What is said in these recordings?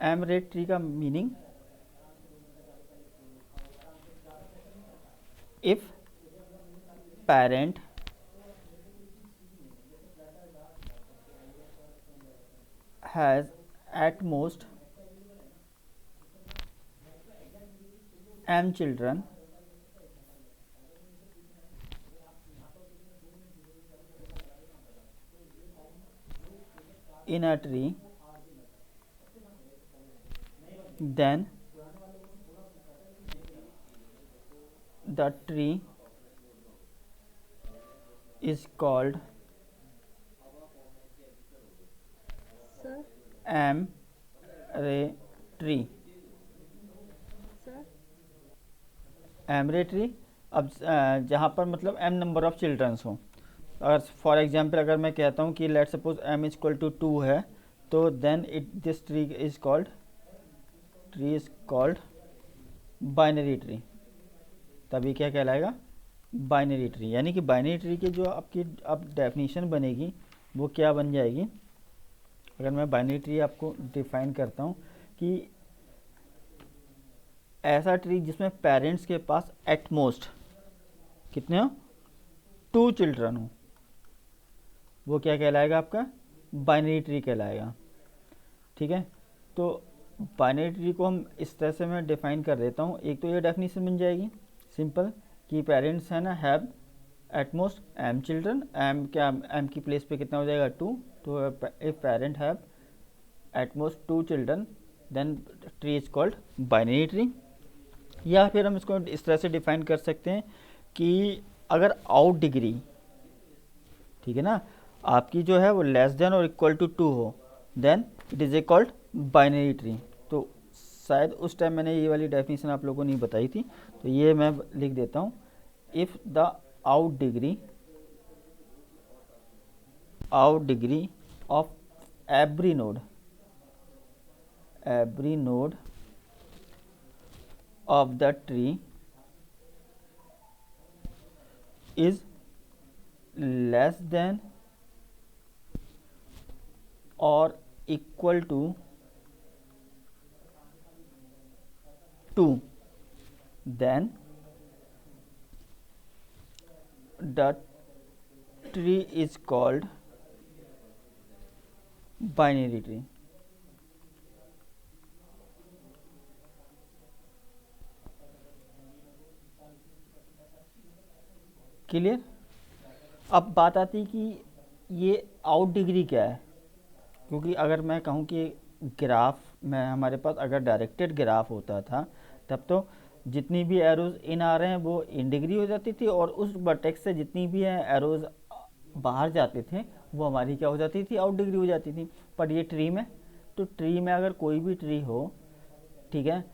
M rate tree का meaning, if parent has at most m children in a tree, then the tree is called sir m ray tree. Sir m ray tree, अब जहाँ पर मतलब m number of children's हो, अगर for example अगर मैं कहता हूँ कि let suppose m is equal to 2 है, तो then it this tree is called binary tree. तभी क्या कहलाएगा, बाइनरी ट्री. यानी कि बाइनरी ट्री की जो आपकी अब डेफिनेशन बनेगी वो क्या बन जाएगी, अगर मैं बाइनरी ट्री आपको डिफाइन करता हूँ कि ऐसा ट्री जिसमें पेरेंट्स के पास एटमोस्ट कितने हो, 2 चिल्ड्रन हो, वो क्या कहलाएगा, आपका बाइनरी ट्री कहलाएगा. ठीक है, तो बाइनरी ट्री को हम इस तरह से मैं डिफाइन कर देता हूँ. एक तो ये डेफिनेशन बन जाएगी सिंपल कि पेरेंट्स है ना have at most m children, m क्या m की प्लेस पे कितना हो जाएगा 2, तो if parent have at most 2 children then tree is called binary tree. या फिर हम इसको इस तरह से डिफाइन कर सकते हैं कि अगर आउट डिग्री, ठीक है ना, आपकी जो है वो लेस देन और इक्वल टू 2 हो, then it is a called binary tree. तो शायद उस टाइम मैंने ये वाली डेफिनेशन आप लोगों को नहीं बताई थी, तो ये मैं लिख देता हूँ. If the out degree of every node of the tree is less than or equal to 2, then the tree is called binary tree. Clear. अब बात आती है कि ये आउट डिग्री क्या है, क्योंकि अगर मैं कहूँ कि ग्राफ में हमारे पास अगर डायरेक्टेड ग्राफ होता था तब तो जितनी भी एरोज इन आ रहे हैं वो इन डिग्री हो जाती थी, और उस वर्टेक्स से जितनी भी एरोज बाहर जाते थे वो हमारी क्या हो जाती थी, आउट डिग्री हो जाती थी. पर ये ट्री में, तो ट्री में अगर कोई भी ट्री हो, ठीक है,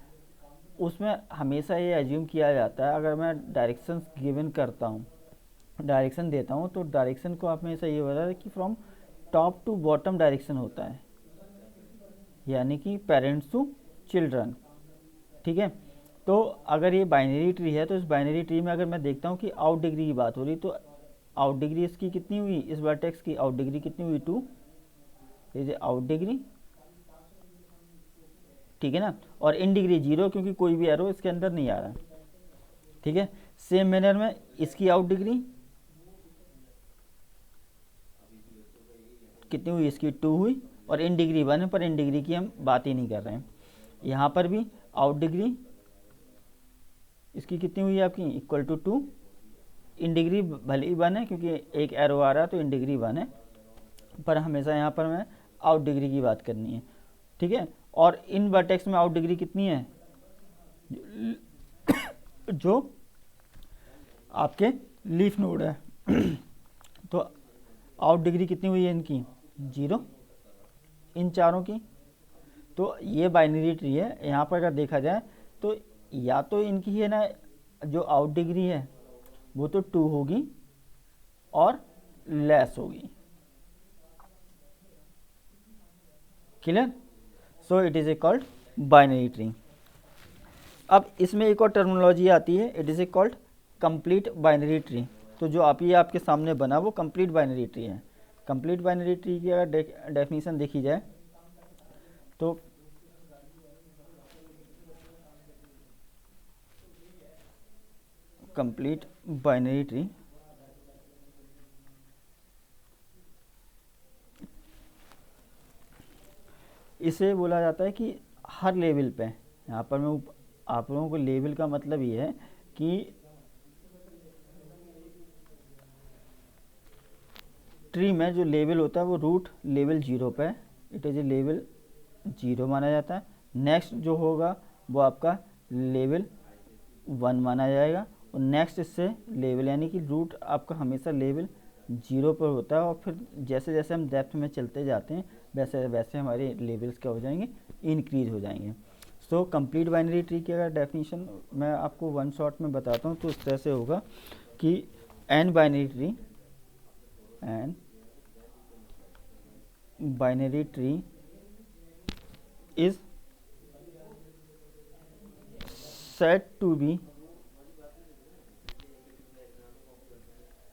उसमें हमेशा ये एज्यूम किया जाता है, अगर मैं डायरेक्शंस गिवन करता हूँ, डायरेक्शन देता हूँ, तो डायरेक्शन को आप हमेशा ये बता दें कि from top to bottom direction होता है, यानी कि पेरेंट्स टू चिल्ड्रन. ठीक है, तो अगर ये बाइनरी ट्री है तो इस बाइनरी ट्री में अगर मैं देखता हूँ कि आउट डिग्री की बात हो रही, तो आउट डिग्री इसकी कितनी हुई, इस वर्टेक्स की आउट डिग्री कितनी हुई, 2 इज आउट डिग्री. ठीक है ना, और इन डिग्री 0 क्योंकि कोई भी एरो इसके अंदर नहीं आ रहा. ठीक है, सेम मैनर में इसकी आउट डिग्री कितनी हुई, इसकी 2 हुई, और इन डिग्री 1 है, पर इन डिग्री की हम बात ही नहीं कर रहे हैं. यहाँ पर भी आउट डिग्री इसकी कितनी हुई है आपकी, इक्वल टू 2, इन डिग्री भले ही 1 है क्योंकि एक एरो आ रहा है तो इन डिग्री 1 है, पर हमेशा यहाँ पर मैं आउट डिग्री की बात करनी है. ठीक है, और इन वर्टेक्स में आउट डिग्री कितनी है, जो आपके लीफ नोड है. तो आउट डिग्री कितनी हुई है इनकी, 0, इन चारों की. तो ये बाइनरी ट्री है. यहाँ पर अगर देखा जाए तो या तो इनकी है ना जो आउट डिग्री है वो तो 2 होगी और लेस होगी. Clear, so it is a called binary tree. अब इसमें एक और टर्मिनोलॉजी आती है, it is a called complete binary tree. तो जो आप ये आपके सामने बना वो कंप्लीट बाइनरी ट्री है. कंप्लीट बाइनरी ट्री की अगर डेफिनेशन देखी जाए तो कंप्लीट बाइनरी ट्री इसे बोला जाता है कि हर लेवल पे, यहाँ पर मैं आप लोगों को लेवल का मतलब ये है कि ट्री में जो लेवल होता है वो रूट लेवल 0 पे, इट इज़ ए लेवल 0 माना जाता है। नेक्स्ट जो होगा वो आपका लेवल 1 माना जाएगा, और नेक्स्ट इससे लेवल, यानी कि रूट आपका हमेशा लेवल 0 पर होता है, और फिर जैसे जैसे हम डेप्थ में चलते जाते हैं वैसे वैसे हमारे लेवल्स क्या हो जाएंगे, इंक्रीज हो जाएंगे। सो कंप्लीट बाइनरी ट्री की अगर डेफिनेशन मैं आपको वन शॉट में बताता हूँ तो इस तरह से होगा कि an binary tree is said to be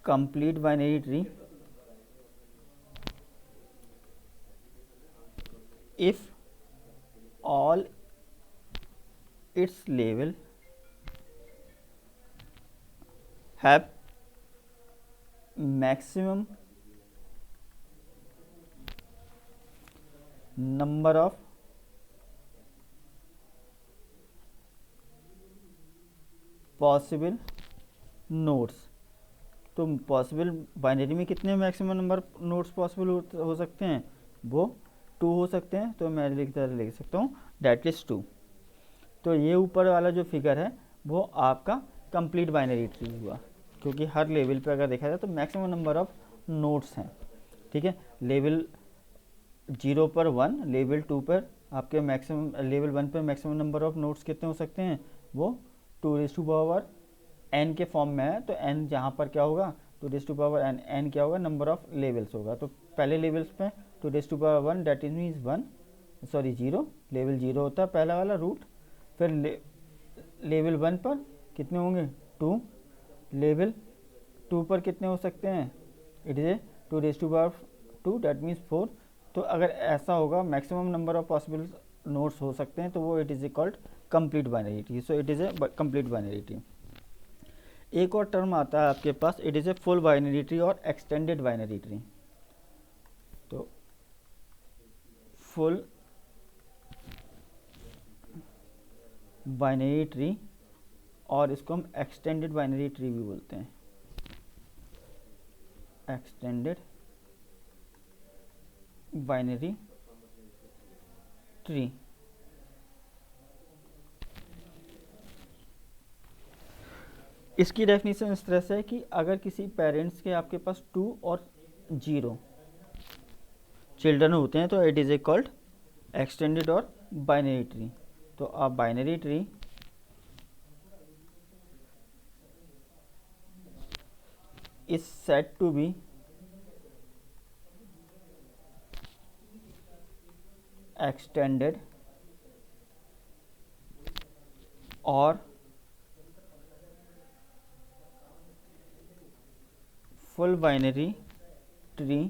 complete binary tree if all its level have maximum number of possible nodes. तो पॉसिबल बाइनरी में कितने मैक्सिमम नंबर नोड्स पॉसिबल हो सकते हैं, वो 2 हो सकते हैं। तो मैं लिख सकता हूँ डेट इज 2। तो ये ऊपर वाला जो फिगर है वो आपका कंप्लीट बाइनरी ट्री हुआ, क्योंकि हर लेवल पे अगर देखा जाए तो मैक्सिमम नंबर ऑफ नोड्स हैं। ठीक है, लेवल 0 पर 1, लेवल 2 पर आपके मैक्सिमम, लेवल 1 पर मैक्सिमम नंबर ऑफ नोड्स कितने हो सकते हैं, वो 2 n के फॉर्म में है। तो n जहाँ पर क्या होगा, 2 n क्या होगा, नंबर ऑफ लेवल्स होगा। तो पहले लेवल्स पे 2 डेट इज मीन्स 0, लेवल 0 होता है पहला वाला रूट। फिर लेवल 1 पर कितने होंगे, 2। लेवल 2 पर कितने हो सकते हैं, इट इज 2 डेट मीन्स 4। तो अगर ऐसा होगा maximum number of possible nodes हो सकते हैं तो वो it is called complete binary tree. So it is a complete binary tree. एक और टर्म आता है आपके पास, it is a full binary tree और एक्सटेंडेड बाइनरी ट्री। तो फुल बाइनरी ट्री और इसको हम एक्सटेंडेड बाइनरी ट्री भी बोलते हैं, एक्सटेंडेड बाइनरी ट्री। इसकी डेफिनेशन इस तरह से है कि अगर किसी पेरेंट्स के आपके पास 2 और 0 चिल्ड्रन होते हैं तो it is a called extended और बाइनरी ट्री। तो आप binary tree is said to be extended और full binary tree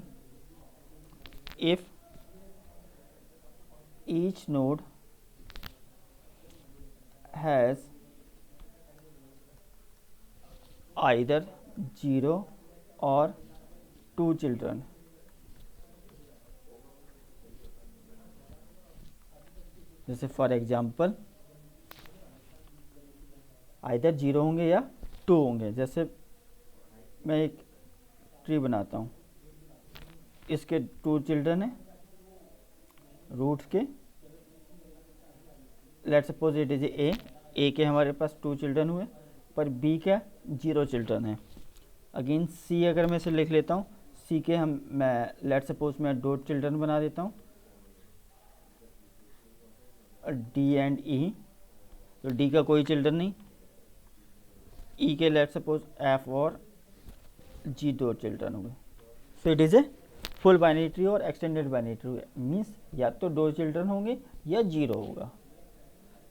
if each node has either 0 or 2 children। जैसे फॉर एग्जाम्पल आइदर 0 होंगे या 2 होंगे। जैसे मैं एक ट्री बनाता हूँ, इसके 2 चिल्ड्रन हैं रूट्स के, लेट सपोज इट इज ए के हमारे पास 2 चिल्ड्रन हुए, पर बी का 0 चिल्ड्रन है। अगेन सी अगर मैं इसे लिख लेता हूँ, सी के मैं लेट सपोज मैं 2 चिल्ड्रन बना देता हूँ, डी एंड ई। तो डी का कोई चिल्ड्रन नहीं, ई के लेट सपोज एफ और जी 2 चिल्ड्रन हो गए। सो it is a full binary tree और एक्सटेंडेड बाइनरी ट्री मीन्स या तो 2 चिल्ड्रन होंगे या 0 होगा।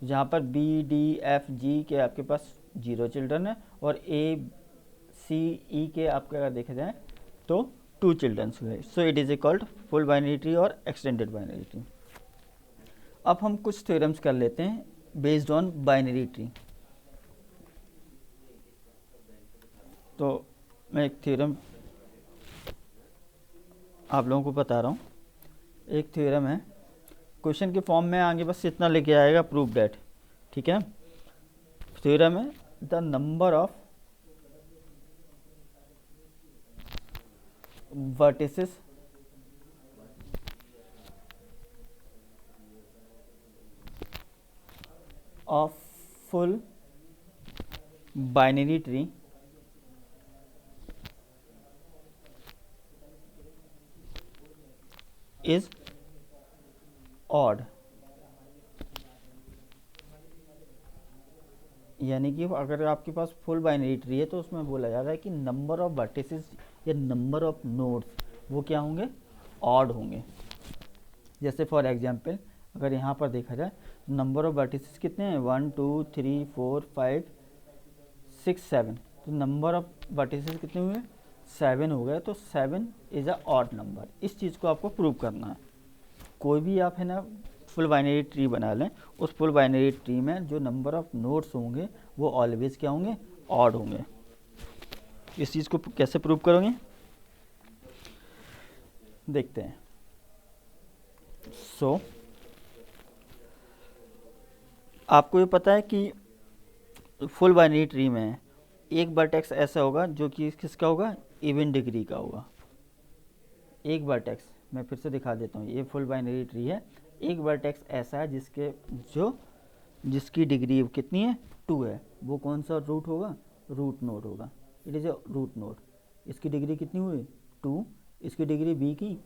जहाँ पर बी डी एफ जी के आपके पास 0 चिल्ड्रन है और ए सी ई के आपके अगर देखा जाए तो 2 चिल्ड्रन हुए। सो it is a called full binary tree और एक्सटेंडेड बाइनरी ट्री। अब हम कुछ थ्योरम्स कर लेते हैं बेस्ड ऑन बाइनरी ट्री। तो मैं एक थ्योरम आप लोगों को बता रहा हूँ। एक थ्योरम है, क्वेश्चन के फॉर्म में आगे बस इतना लेके आएगा, प्रूव डैट। ठीक है, थ्योरम है the number of vertices of full binary tree is odd। यानी कि अगर आपके पास फुल बाइनरी ट्री है तो उसमें बोला जा रहा है कि नंबर ऑफ वर्टिसेस या नंबर ऑफ नोड्स वो क्या होंगे, ऑड होंगे। जैसे फॉर एग्जांपल अगर यहाँ पर देखा जाए नंबर ऑफ वर्टिसेस कितने हैं, 1 2 3 4 5 6 7, तो नंबर ऑफ वर्टिसेस कितने हुए, 7 हो गए। तो 7 इज़ अ ऑड नंबर। इस चीज़ को आपको प्रूव करना है। कोई भी आप है ना फुल बाइनरी ट्री बना लें, उस फुल बाइनरी ट्री में जो नंबर ऑफ नोड्स होंगे वो ऑलवेज क्या होंगे, ऑड होंगे। इस चीज़ को कैसे प्रूव करोगे, देखते हैं। सो आपको ये पता है कि फुल बाइनरी ट्री में एक वर्टेक्स ऐसा होगा जो कि किसका होगा, इवन डिग्री का होगा। एक वर्टेक्स, मैं फिर से दिखा देता हूँ, ये फुल बाइनरी ट्री है, एक वर्टेक्स ऐसा है जिसकी डिग्री कितनी है, 2 है। वो कौन सा रूट होगा, रूट नोड होगा। It is a root node. इसकी डिग्री कितनी हुई, 2। इसकी डिग्री बी की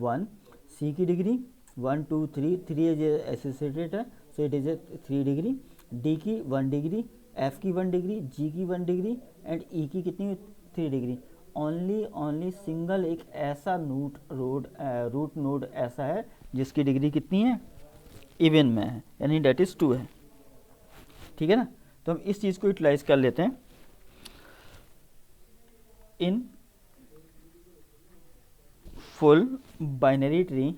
1, सी की डिग्री 1 2 3 3 एज एसोसिएटेड है, so it is A 3 degree. D की 1 डिग्री, एफ की 1 डिग्री, जी की 1 डिग्री एंड ई की कितनी 3 डिग्री। ओनली सिंगल एक ऐसा रूट नोड ऐसा है जिसकी डिग्री कितनी है, इवन में है, यानी डेट इज 2 है। ठीक है ना, तो हम इस चीज़ को यूटिलाइज कर लेते हैं। इन full binary tree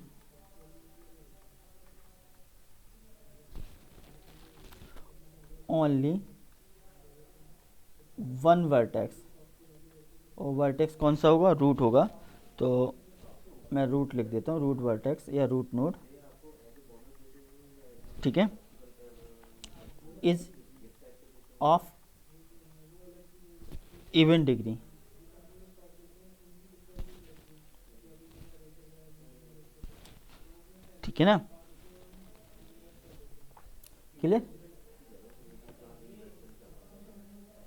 only one vertex, और वर्टेक्स कौन सा होगा, रूट होगा। तो मैं रूट लिख देता हूँ, रूट वर्टेक्स या रूट नोड, ठीक है, इज ऑफ इवन डिग्री। ठीक है ना, क्लियर।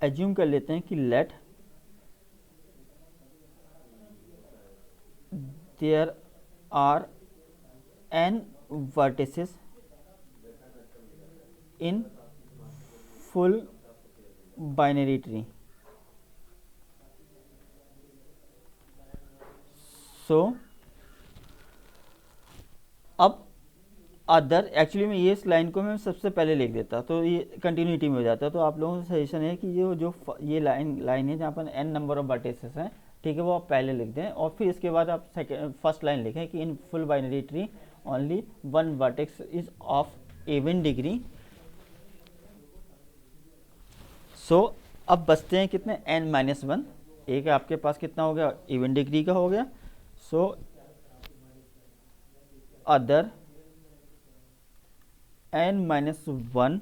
एज्यूम कर लेते हैं कि let there are n vertices in full binary tree। So अब अदर, एक्चुअली में ये इस लाइन को मैं सबसे पहले लिख देता तो ये कंटिन्यूटी में हो जाता। तो आप लोगों का सजेशन है कि ये लाइन है जहाँ पर n नंबर ऑफ वर्टिसेस हैं, ठीक है, वो आप पहले लिख दें और फिर इसके बाद आप फर्स्ट लाइन लिखें कि in full binary tree only one vertex is of even degree. So अब बचते हैं कितने, n-1, एक आपके पास कितना हो गया, इवन डिग्री का हो गया। So other n-1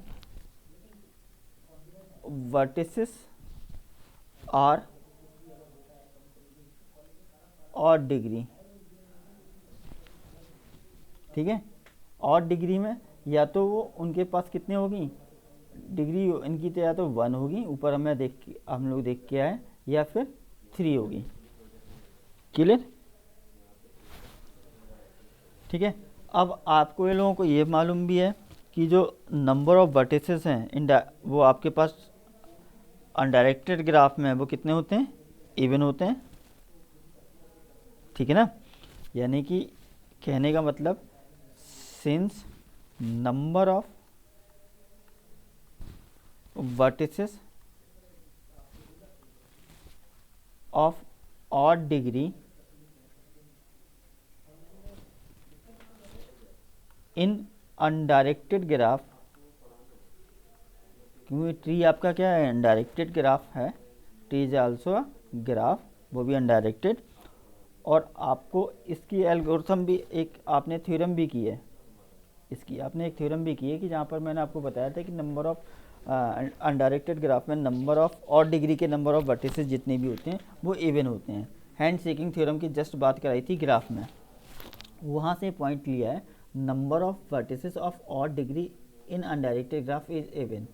vertices are odd degree. ठीक है, ऑड डिग्री में या तो वो उनके पास कितने होगी डिग्री, इनकी तो या तो 1 होगी, ऊपर हम लोग देख के आए, या फिर 3 होगी। क्लियर, ठीक है। अब आपको ये लोगों को ये मालूम भी है कि जो नंबर ऑफ वर्टिसेस हैं वो आपके पास अनडायरेक्टेड ग्राफ में वो कितने होते हैं, इवन होते हैं। ठीक है ना, यानी कि कहने का मतलब since number of vertices of odd degree in undirected graph, क्योंकि ट्री आपका क्या है, अनडायरेक्टेड ग्राफ है, it is also a graph, वो भी अनडायरेक्टेड। और आपको इसकी एल्गोरिथम भी एक आपने थ्योरम भी की है, इसकी आपने एक थ्योरम भी की है कि जहाँ पर मैंने आपको बताया था कि नंबर ऑफ अनडायरेक्टेड ग्राफ में नंबर ऑफ और डिग्री के नंबर ऑफ वर्टिसेस जितने भी होते हैं वो इवन होते हैं। हैंड शेकिंग थ्योरम की जस्ट बात कराई थी ग्राफ में, वहाँ से पॉइंट लिया है number of vertices of odd degree in undirected graph is even,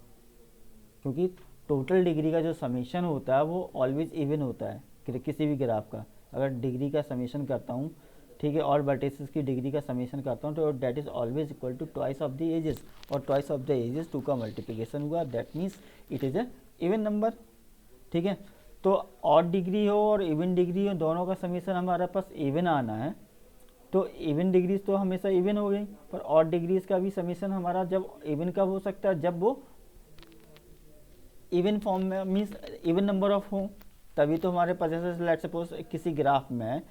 क्योंकि टोटल डिग्री का जो समीशन होता है वो ऑलवेज इवन होता है किसी भी ग्राफ का। अगर डिग्री का समीशन करता हूँ, ठीक है, और वर्टिसेस की डिग्री का समीशन करता हूँ, तो that is always equal to twice of the edges, और ट्वाइस ऑफ द एजेस 2 का मल्टीप्लिकेशन हुआ, that means it is a even number. ठीक है, तो ऑड डिग्री हो और इवन डिग्री हो, दोनों का समीशन हमारे पास इवन आना है, तो इवन डिग्रीज तो हमेशा इवन हो गई, पर ऑड डिग्रीज का भी समीशन हमारा जब इवन कब हो सकता है, जब वो इवन फॉर्म में मीन्स इवन नंबर ऑफ हो, तभी तो हमारे पास जैसे लेट्स सपोज किसी ग्राफ में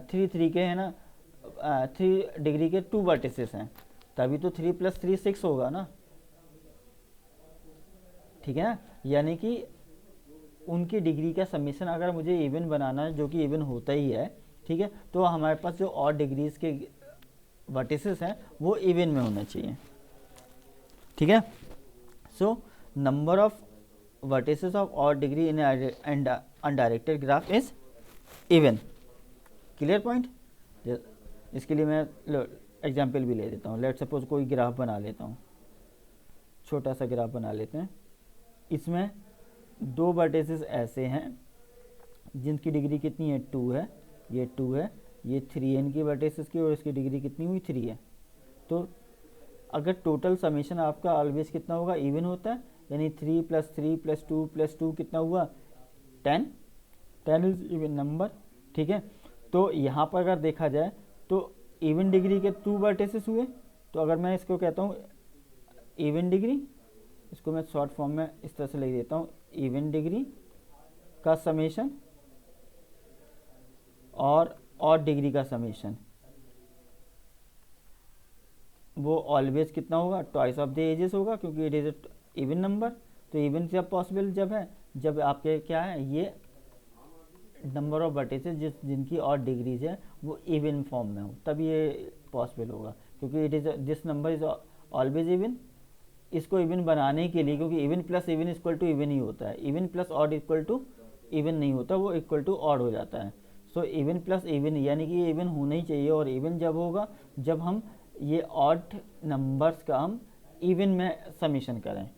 3 के है ना, 3 डिग्री के 2 वर्टिसेस हैं, तभी तो 3 + 3 6 होगा ना। ठीक है ना, यानी कि उनकी डिग्री का समीशन अगर मुझे इवन बनाना है, जो कि इवन होता ही है, ठीक है, तो हमारे पास जो और डिग्रीज के वर्टिसेस हैं वो इवन में होना चाहिए। ठीक है, so number of vertices of odd degree in undirected graph is even. Clear point. इसके लिए मैं एग्जाम्पल भी ले देता हूँ। लेट सपोज कोई ग्राफ बना लेता हूँ, छोटा सा ग्राफ बना लेते हैं। इसमें 2 वर्टिसेस ऐसे हैं जिनकी डिग्री कितनी है, 2 है, ये 2 है, ये 3 इनकी वर्टिसेस की, और इसकी डिग्री कितनी हुई, 3 है। तो अगर टोटल समीशन आपका ऑलवेज कितना होगा, इवन होता है, यानी 3 + 3 + 2 + 2 कितना हुआ, 10। 10 इज इवन नंबर। ठीक है, तो यहाँ पर अगर देखा जाए तो इवन डिग्री के 2 वर्टिसेस हुए, तो अगर मैं इसको कहता हूँ इवन डिग्री, इसको मैं शॉर्ट फॉर्म में इस तरह से लिख देता हूँ, इवन डिग्री का समेशन और डिग्री का समेशन, वो ऑलवेज कितना होगा, ट्वाइस ऑफ द एजेस होगा, क्योंकि इट इज इवन नंबर। तो इवन जब पॉसिबल जब है, जब आपके क्या है, ये नंबर ऑफ वर्टिसेस जिनकी और डिग्रीज है वो इवन फॉर्म में हो, तब ये पॉसिबल होगा, क्योंकि it is this number is always even. इसको इवन बनाने के लिए, क्योंकि even plus even equal to even ही होता है, even plus odd equal to even नहीं होता, वो इक्वल टू ऑड हो जाता है। सो इवन प्लस इवन, यानी कि ये इवन होना ही चाहिए, और इवन जब होगा जब हम ये ऑड नंबर्स का हम इवन में समीशन करें।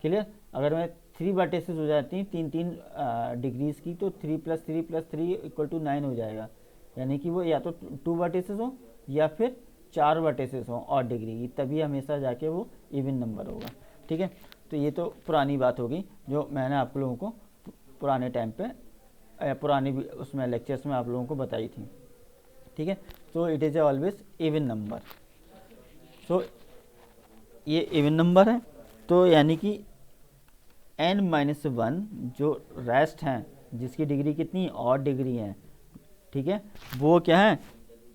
क्लियर। अगर मैं 3 वर्टिसेस हो जाती हैं 3 डिग्रीज की, तो 3 + 3 + 3 = 9 हो जाएगा, यानी कि वो या तो 2 वर्टिसेस हो या फिर 4 वर्टिसेस हो और डिग्री की, तभी हमेशा जाके वो इवन नंबर होगा। ठीक है, तो ये तो पुरानी बात होगी जो मैंने आप लोगों को पुराने टाइम पे पुरानी उसमें लेक्चर्स में आप लोगों को बताई थी। ठीक है, तो it is always even number. So ये इवन नंबर है, तो यानी कि n-1 जो रेस्ट हैं, जिसकी डिग्री कितनी और डिग्री है, ठीक है, वो क्या है,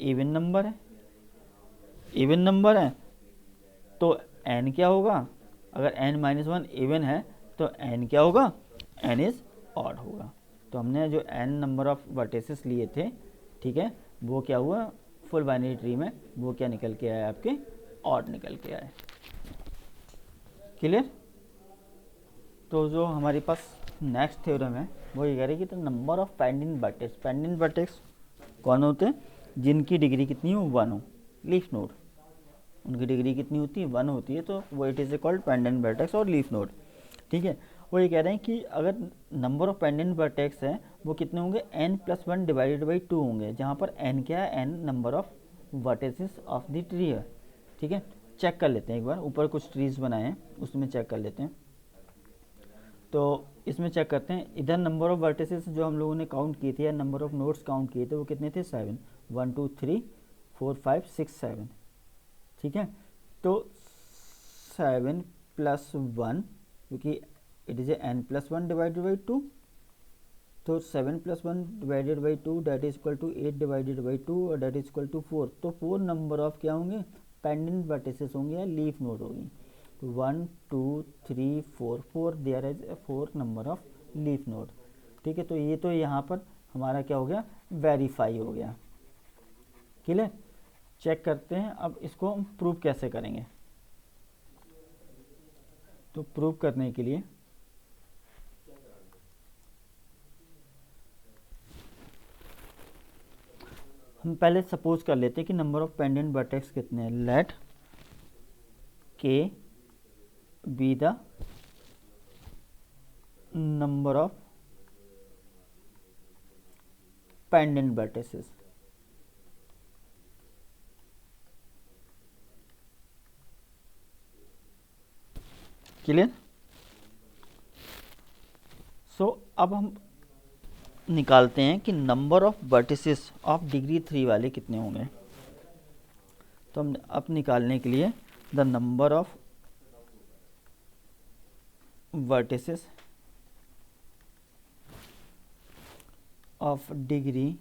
इवन नंबर है। इवन नंबर है तो n क्या होगा, अगर n-1 इवन है तो n क्या होगा, n इज ऑड होगा। तो हमने जो n नंबर ऑफ वर्टिसेस लिए थे, ठीक है, वो क्या हुआ फुल बाइनरी ट्री में, वो क्या निकल के आया, आपके ऑड निकल के आए। क्लियर। तो जो हमारे पास नेक्स्ट थ्योरम है वो ये कह रही है कि the number of pendant vertex, pendant vertex कौन होते हैं, जिनकी डिग्री कितनी हो, 1 हो, लीफ नोड, उनकी डिग्री कितनी होती है, 1 होती है, तो वो it is called pendant vertex और लीफ नोड। ठीक है, वो ये कह रहे हैं कि अगर नंबर ऑफ पेंडेंट वर्टेक्स हैं वो कितने होंगे, n+1 / 2 होंगे, जहाँ पर n क्या है, n number of vertices of the tree है। ठीक है, चेक कर लेते हैं एक बार, ऊपर कुछ ट्रीज बनाए हैं उसमें चेक कर लेते हैं। तो इसमें चेक करते हैं, इधर नंबर ऑफ वर्टिसेस जो हम लोगों ने काउंट किए थे या नंबर ऑफ नोड्स काउंट किए थे वो कितने थे, 7, 1 2 3 4 5 6 7। ठीक है, तो 7 + 1, क्योंकि इट इज़ n+1 / 2, तो 7 + 1 / 2 दैट इज इक्वल टू 8 / 2 और दैट इज इक्वल टू 4। तो 4 नंबर ऑफ क्या होंगे, पेंडेंट वर्टिसेस होंगे या लीफ नोड होगी। 1 2 3 4 4 there is 4 number of leaf node. ठीक है, तो ये तो यहाँ पर हमारा क्या हो गया, वेरीफाई हो गया। क्लियर। चेक करते हैं अब इसको हम प्रूव कैसे करेंगे। तो प्रूव करने के लिए हम पहले सपोज कर लेते हैं कि नंबर ऑफ पेंडेंट वर्टेक्स कितने हैं। Let K be the number of pendant vertices. Clear. So अब हम निकालते हैं कि number of vertices of degree 3 वाले कितने होंगे। तो हम अब निकालने के लिए the number of vertices of degree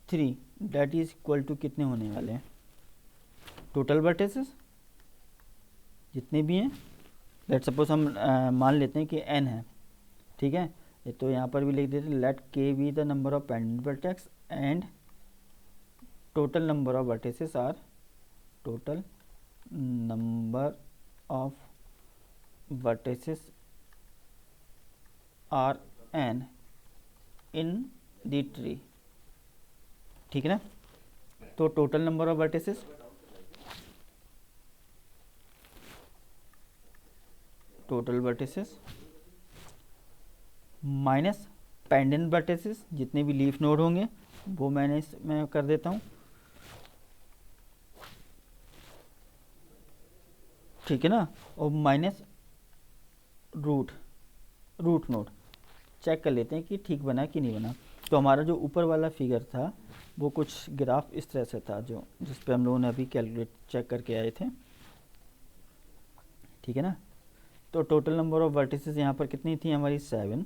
3 that is equal to कितने होने वाले हैं, टोटल वर्टिसेस जितने भी हैं। लेट सपोज हम मान लेते हैं कि n है। ठीक है, तो यहाँ पर भी लिख देते हैं let k be the number of pendant vertex and total number of vertices are total number of vertices are n in the tree. ठीक है ना। तो total number of vertices minus pendant vertices जितने भी लीफ नोड होंगे वो मैंने इसमें कर देता हूँ। ठीक है ना, और माइनस रूट नोड। चेक कर लेते हैं कि ठीक बना कि नहीं बना। तो हमारा जो ऊपर वाला फिगर था वो कुछ ग्राफ इस तरह से था जो जिस पे हम लोगों ने अभी कैलकुलेट चेक करके आए थे। ठीक है ना। तो टोटल नंबर ऑफ वर्टिसेस यहाँ पर कितनी थी हमारी 7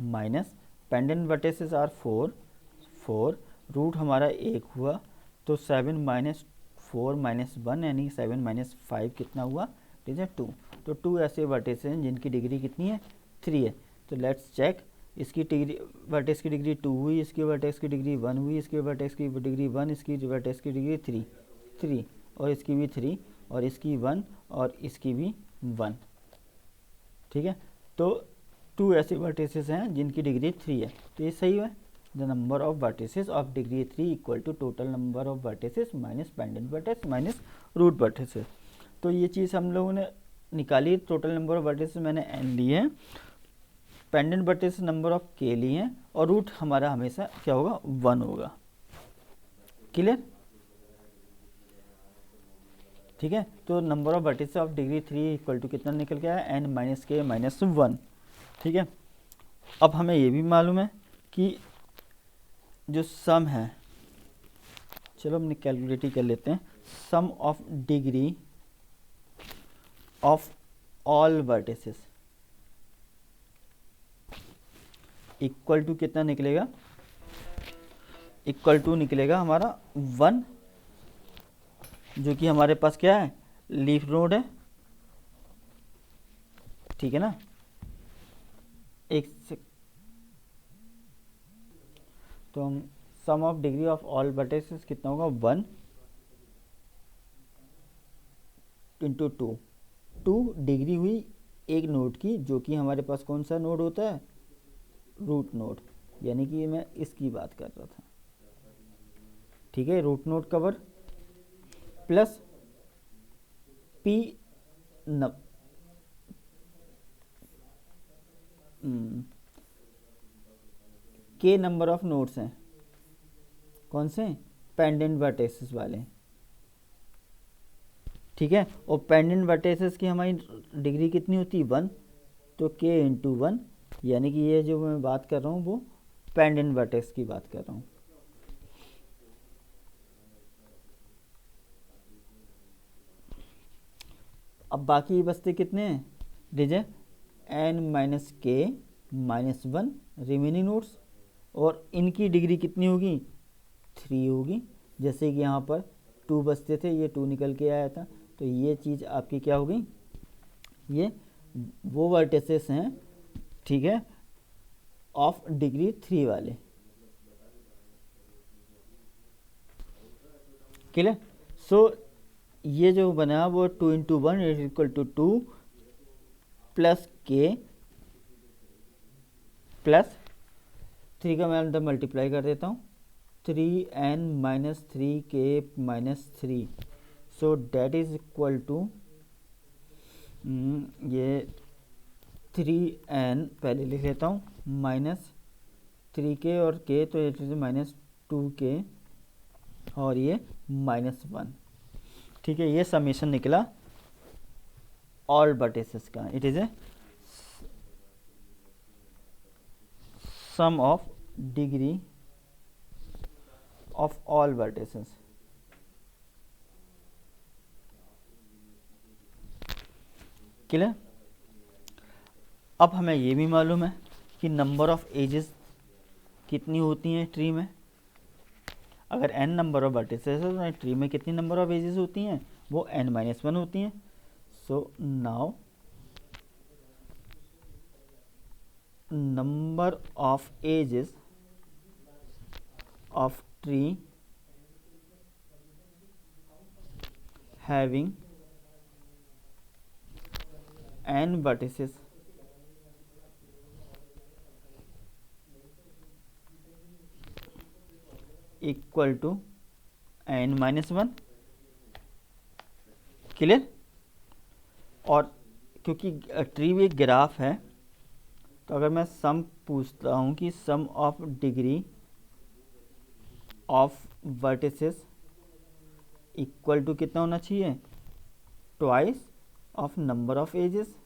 minus pendant vertices are 4 root हमारा 1 हुआ। तो 7 माइनस 4 माइनस 1 यानी 7 माइनस 5 कितना हुआ, ठीक है 2। तो 2 ऐसे वर्टिसेस हैं जिनकी डिग्री कितनी है, 3 है। तो लेट्स चेक, इसकी डिग्री वर्टेक्स की डिग्री 2 हुई, इसकी वर्टेक्स की डिग्री 1 हुई, इसकी वर्टेक्स की डिग्री 1, इसकी वर्टेक्स की डिग्री 3 और इसकी भी 3 और इसकी 1 और इसकी भी 1। ठीक है, तो 2 ऐसे वर्टिसेस हैं जिनकी डिग्री 3 है। तो ये सही है। The number of vertices of degree 3 equal to total number of vertices minus pendant vertex minus root vertices. तो ये चीज़ हम लोगों ने निकाली। टोटल नंबर ऑफ वर्टिसेस मैंने n लिए हैं, pendant vertices number of k लिए हैं और रूट हमारा हमेशा क्या होगा, 1 होगा। क्लियर। ठीक है, तो number of vertices of degree 3 equal to कितना निकल के आया, n माइनस के माइनस 1। ठीक है, अब हमें ये भी मालूम है कि जो सम है, चलो हमने कैलकुलेट ही कर लेते हैं, sum of degree of all vertices equal to कितना निकलेगा, इक्वल टू निकलेगा हमारा 1, जो कि हमारे पास क्या है, लीफ नोड है। ठीक है ना, एक से तो हम sum of degree of all vertices कितना होगा, 1 इंटू 2 डिग्री हुई एक नोड की, जो कि हमारे पास कौन सा नोड होता है, रूट नोड, यानी कि मैं इसकी बात कर रहा था। ठीक है, रूट नोड कवर प्लस पी के नंबर ऑफ नोड्स हैं, कौन से, पेंडेंट वर्टिसेस वाले। ठीक है, और पेंडेंट वर्टिसेस की हमारी डिग्री कितनी होती है, 1। तो के इंटू 1, यानी कि ये जो मैं बात कर रहा हूँ वो पेंडेंट वर्टेक्स की बात कर रहा हूँ। अब बाकी बचते कितने हैं, दीजिए n माइनस के माइनस 1 रिमेनिंग नोड्स, और इनकी डिग्री कितनी होगी, 3 होगी। जैसे कि यहाँ पर 2 बचते थे, ये 2 निकल के आया था, तो ये चीज़ आपकी क्या हो गई, ये वो वर्टिसेस हैं, ठीक है, ऑफ डिग्री 3 वाले। क्लियर? सो ये जो बना वो 2 × 1 is equal to 2 plus k plus 3 का मैं अंदर मल्टीप्लाई कर देता हूँ, 3n minus 3k minus 3। So that is equal to ये 3n पहले लिख लेता हूँ माइनस 3k और k, तो ये माइनस 2k और ये -1। ठीक है, ये समीशन निकला ऑल वर्टिसेस का। It is a sum of degree of all vertices. Clear? अब हमें ये भी मालूम है कि नंबर ऑफ एजेस कितनी होती हैं ट्री में। अगर n नंबर ऑफ वर्टिसेस है तो ट्री में कितनी नंबर ऑफ एजेस होती हैं, वो n-1 होती हैं। So now number of edges of tree having n vertices equal to n-1। Clear? और क्योंकि ट्री भी एक ग्राफ है, तो अगर मैं सम पूछता हूँ कि sum of degree of vertices equal to कितना होना चाहिए, twice of number of edges.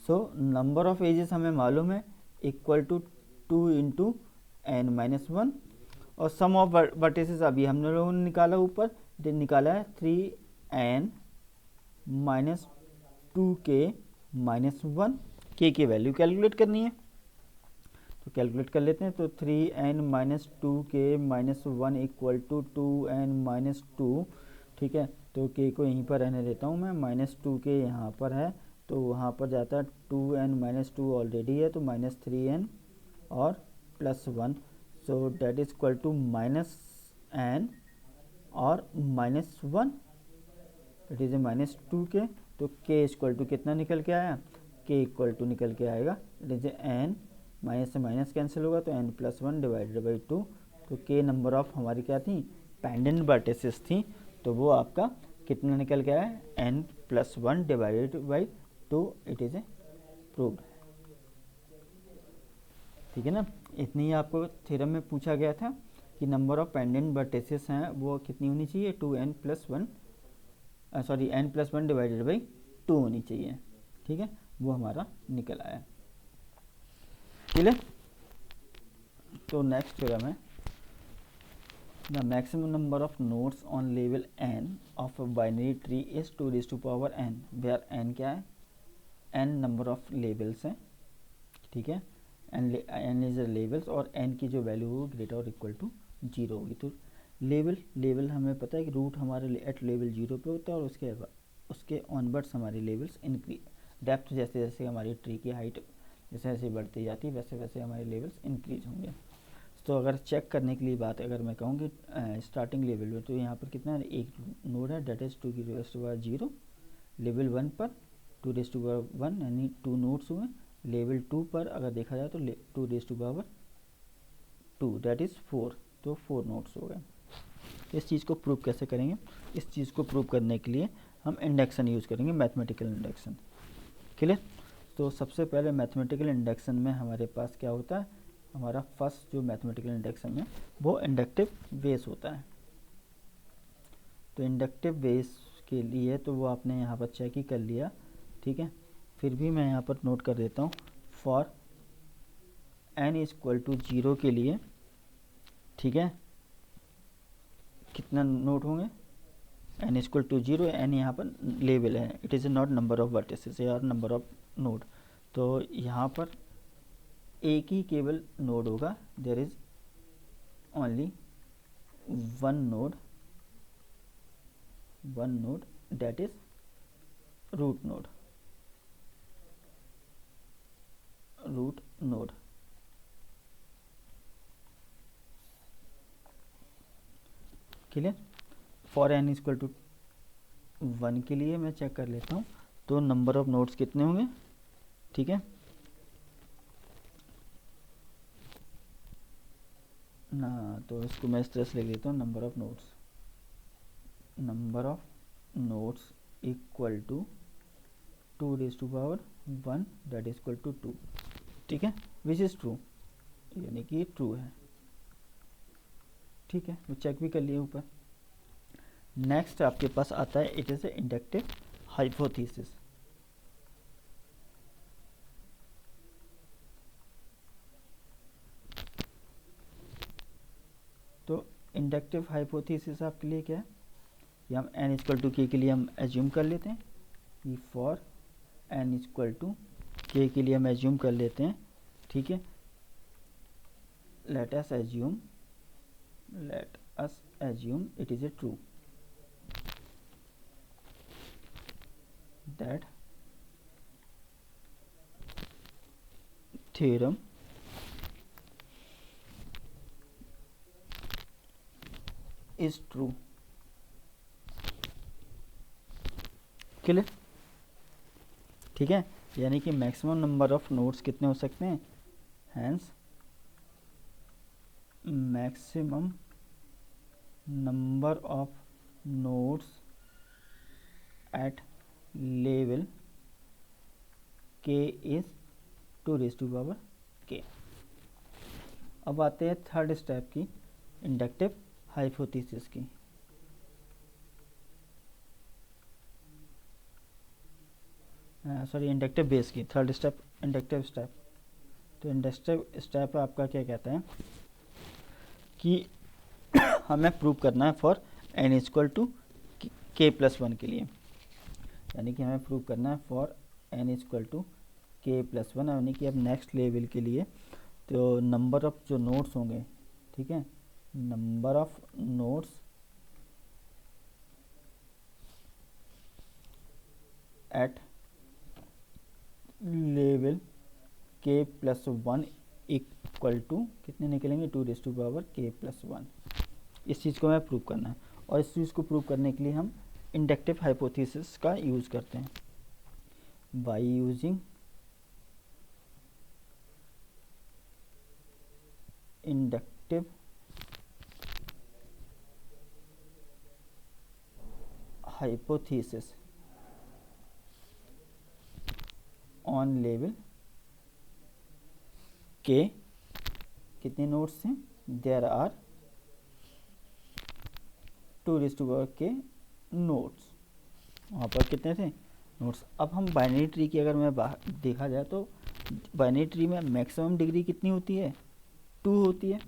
So number of edges हमें मालूम है इक्वल टू 2 × n-1, और सम ऑफ वर्टिसेस अभी हम लोगों ने निकाला, ऊपर निकाला है 3n minus 2k minus 1। k की वैल्यू कैलकुलेट करनी है, तो कैलकुलेट कर लेते हैं। तो 3n minus 2k minus 1 equal to 2n minus 2। ठीक है, तो k को यहीं पर रहने देता हूँ मैं, माइनस 2k यहाँ पर है तो वहाँ पर जाता है 2n माइनस 2 ऑलरेडी है, तो माइनस 3n और plus 1। So that is equal to -n और -1, इट इज़ ए -2k। तो k इक्वल टू कितना निकल के आया, k इक्वल टू निकल के आएगा, it is A n, minus से माइनस कैंसिल होगा तो n+1 डिवाइडेड बाई 2। तो k नंबर ऑफ हमारी क्या थी, पेंडेंट वर्टिसेस थी, तो वो आपका कितना निकल के आया, n+1 divided by 2। It is A proved. ठीक है ना, इतनी ही आपको थ्योरम में पूछा गया था कि नंबर ऑफ पेंडेंट वर्टिसेस हैं वो कितनी होनी चाहिए, 2n+1 sorry n+1 divided by 2 होनी चाहिए। ठीक है, वो हमारा निकल आया। क्लियर? तो नेक्स्ट थ्योरम है the maximum number of nodes on level n of binary tree is 2n, where n क्या है, n नंबर ऑफ लेवल्स हैं। ठीक है, n इज लेवल्स, और n की जो वैल्यू होगी ग्रेटर और इक्वल टू 0 होगी। तो लेवल हमें पता है कि रूट हमारे एट लेवल 0 पे होता है, और उसके ऑनवर्ड्स हमारी लेवल्स इंक्रीज, डेप्थ जैसे जैसे हमारी ट्री की हाइट जैसे जैसे बढ़ती जाती है वैसे वैसे हमारे लेवल्स इंक्रीज होंगे। तो अगर चेक करने के लिए बात अगर मैं कहूँ कि स्टार्टिंग लेवल में, तो यहाँ पर कितना है, एक नोड है, डेट इज 2 लेवल 1 पर 2 यानी 2 नोड्स हुए। लेवल 2 पर अगर देखा जाए तो 2 दैट इज़ 4, तो 4 नोड्स हो गए। इस चीज़ को प्रूव कैसे करेंगे, इस चीज़ को प्रूव करने के लिए हम इंडक्शन यूज़ करेंगे, मैथमेटिकल इंडक्शन। क्लियर? तो सबसे पहले मैथमेटिकल इंडक्शन में हमारे पास क्या होता है, हमारा फर्स्ट जो मैथमेटिकल इंडक्शन है वो इंडक्टिव बेस होता है। तो इंडक्टिव बेस के लिए तो वो आपने यहाँ पर चेक ही कर लिया। ठीक है, फिर भी मैं यहाँ पर नोट कर देता हूँ, फॉर n इक्वल टू 0 के लिए। ठीक है, कितना नोट होंगे, n इक्वल टू 0, n यहाँ पर लेवल है, it is not number of vertices या नंबर ऑफ नोड। तो यहाँ पर एक ही केवल नोड होगा, there is only one node that is root node, root node. Clear. For n equal to 1 के लिए मैं चेक कर लेता हूँ, तो नंबर ऑफ नोड्स कितने होंगे, ठीक है ना। तो इसको मैं इस तरह से लिख देता हूँ, number of nodes, number of nodes equal to 2 raise to power 1 that is equal to 2, ठीक है, विच इज़ ट्रू, यानी कि ट्रू है, ठीक है, वो चेक भी कर लिए ऊपर। नेक्स्ट आपके पास आता है, it is A inductive hypothesis. तो इंडक्टिव हाइपोथेसिस आपके लिए क्या है, ये हम n इक्वल टू के लिए हम एज्यूम कर लेते हैं कि फॉर n इक्वल टू के लिए हम एज्यूम कर लेते हैं, ठीक है। Let us assume it is A true, that theorem is true। Clear, ठीक है, यानी कि मैक्सिमम नंबर ऑफ नोड्स कितने हो सकते हैं, hence maximum number of nodes at level k is 2 raise to power k। अब आते हैं थर्ड स्टेप की, इंडक्टिव हाइपोथेसिस की। सॉरी इंडक्टिव बेस की, थर्ड स्टेप इंडक्टिव स्टेप। तो इंडक्टिव स्टेप आपका क्या कहता है कि हमें प्रूव करना है for n equal to k plus 1 के लिए, यानी कि हमें प्रूव करना है for n equal to k plus 1, यानी कि अब नेक्स्ट लेवल के लिए तो नंबर ऑफ जो नोड्स होंगे, ठीक है, number of nodes at level k plus 1 equal to कितने निकलेंगे, 2 raise to power k plus 1। इस चीज़ को हमें प्रूव करना है, और इस चीज़ को प्रूव करने के लिए हम इंडक्टिव हाइपोथेसिस का यूज़ करते हैं, by using inductive hypothesis on level k कितने नोड्स हैं, there are 2 raise to power k nodes, वहाँ पर कितने थे नोड्स। अब हम बाइनरी ट्री की अगर मैं देखा जाए तो बाइनरी ट्री में मैक्सिमम डिग्री कितनी होती है, 2 होती है।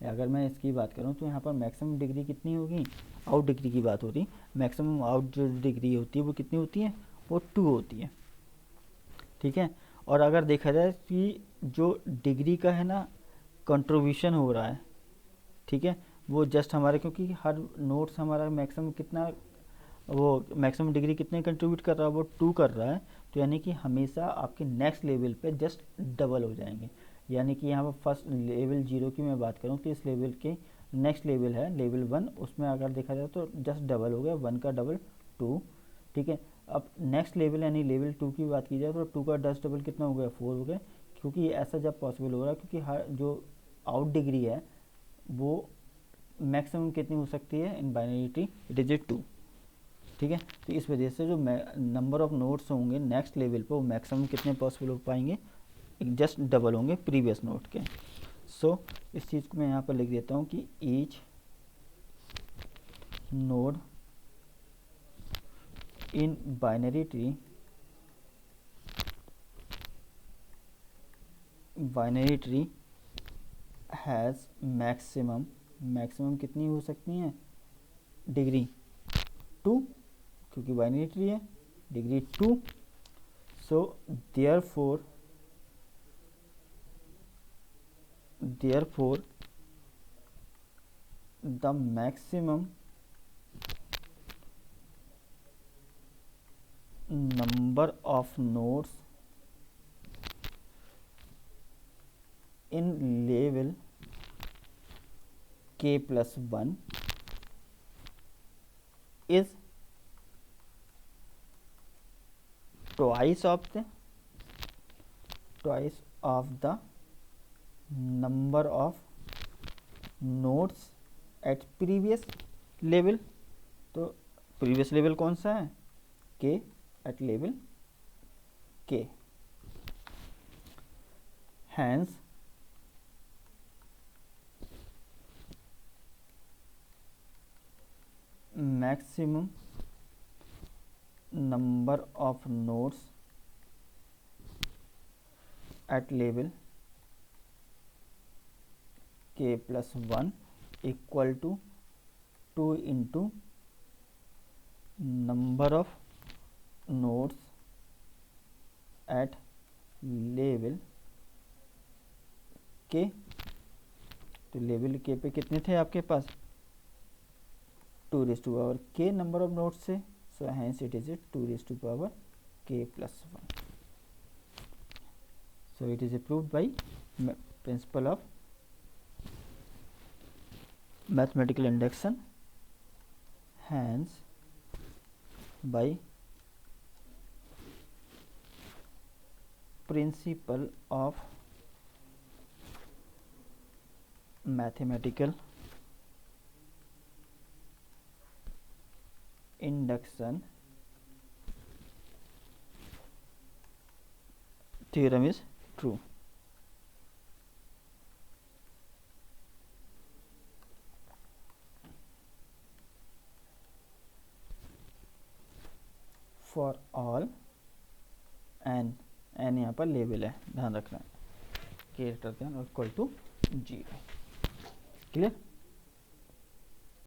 अगर मैं इसकी बात करूँ तो यहाँ पर मैक्सिमम डिग्री कितनी होगी, आउट डिग्री की बात हो रही, मैक्सिमम आउट जो डिग्री होती है वो कितनी होती है, वो 2 होती है, ठीक है। और अगर देखा जाए कि जो डिग्री का है ना कंट्रीब्यूशन हो रहा है, ठीक है, वो जस्ट हमारे, क्योंकि हर नोट्स हमारा मैक्सिमम कितना, वो मैक्सिमम डिग्री कितने कंट्रीब्यूट कर रहा है, वो 2 कर रहा है, तो यानी कि हमेशा आपके नेक्स्ट लेवल पे जस्ट डबल हो जाएंगे। यानी कि यहाँ पर फर्स्ट लेवल 0 की मैं बात करूँ तो इस लेवल के नेक्स्ट लेवल है लेवल 1, उसमें अगर देखा जाए तो जस्ट डबल हो गया, 1 का डबल 2, ठीक है। अब नेक्स्ट लेवल यानी लेवल 2 की बात की जाए तो 2 का 10 डबल कितना हो गया, 4 हो गया, क्योंकि ऐसा जब पॉसिबल हो रहा है क्योंकि हर जो आउट डिग्री है वो मैक्सिमम कितनी हो सकती है in binary tree, it is 2, ठीक है। तो इस वजह से जो नंबर ऑफ नोड्स होंगे नेक्स्ट लेवल पर वो मैक्सिमम कितने पॉसिबल हो पाएंगे, जस्ट डबल होंगे प्रीवियस नोड के। सो इस चीज़ को मैं यहाँ पर लिख देता हूँ कि each node in binary tree has maximum कितनी हो सकती हैं डिग्री, 2, क्योंकि बाइनरी ट्री है, degree 2। So therefore the maximum number of nodes in level k plus 1 is twice of the number of nodes at previous level. तो previous level कौन सा है? k at level k. Hence maximum number of nodes at level k plus 1 equal to 2 into number of nodes at level k. तो level k पे कितने थे आपके पास? 2 raised to power k number of nodes से, so hence it is a 2 raised to power k plus 1. So it is proved by principle of mathematical induction, hence by principle of mathematical induction, theorem is true. For all n यहाँ पर level है, ध्यान रखना है, k greater than or equal to 0. Clear?